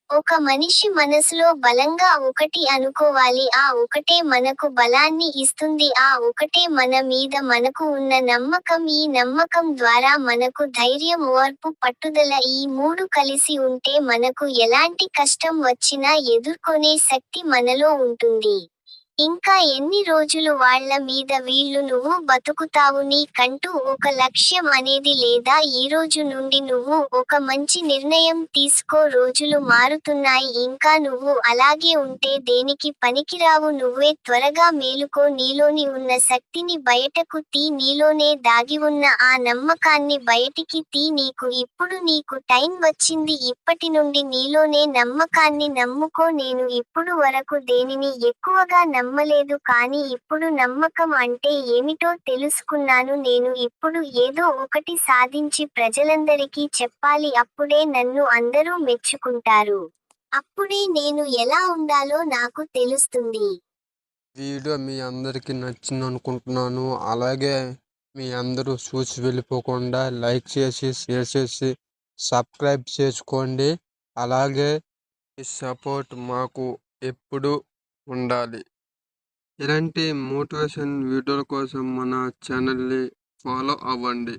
ఒక మనిషి మనసులో బలంగా ఒకటి అనుకోవాలి, ఆ ఒకటే మనకు బలాన్ని ఇస్తుంది, ఆ ఒకటే మన మీద మనకు ఉన్న నమ్మకం, ఈ నమ్మకం ద్వారా మనకు ధైర్యం, ఓర్పు, పట్టుదల, ఈ మూడు కలిసి ఉంటే మనకు ఎలాంటి కష్టం వచ్చినా ఎదుర్కొనే శక్తి మనలో ఉంటుంది. ఇంకా ఎన్ని రోజులు వాళ్ళ మీద వీళ్ళు నువ్వు బతుకుతావు, నీ కంటూ ఒక లక్ష్యం అనేది లేదా, ఈరోజు నుండి నువ్వు ఒక మంచి నిర్ణయం తీసుకో, రోజులు మారుతున్నాయి, ఇంకా నువ్వు అలాగే ఉంటే దేనికి పనికిరావు, నువ్వే త్వరగా మేలుకో, నీలోని ఉన్న శక్తిని బయటకు తీ, నీలోనే దాగి ఉన్న ఆ నమ్మకాన్ని బయటికి తీ, నీకు టైం వచ్చింది, ఇప్పటి నుండి నీలోనే నమ్మకాన్ని నమ్ముకో, నేను ఇప్పుడు వరకు దేనిని ఎక్కువగా నమ్మలేదు కానీ ఇప్పుడు నమ్మకం అంటే ఏమిటో తెలుసుకున్నాను, నేను ఇప్పుడు ఏదో ఒకటి సాధించి ప్రజలందరికీ చెప్పాలి, అప్పుడే నన్ను అందరూ మెచ్చుకుంటారు. అప్పుడే నేను ఎలా ఉండాలో నాకు తెలుస్తుంది. వీడియో మీ అందరికీ నచ్చింది అనుకుంటున్నాను. అలాగే మీ అందరూ చూసి వెళ్ళిపోకుండా లైక్ చేసి, షేర్ చేసి, సబ్స్క్రైబ్ చేసుకోండి. అలాగే మీ సపోర్ట్ మాకు ఎప్పుడు ఉండాలి. ఇలాంటి మోటివేషన్ వీడియోల కోసం మన ఛానల్ని ఫాలో అవ్వండి.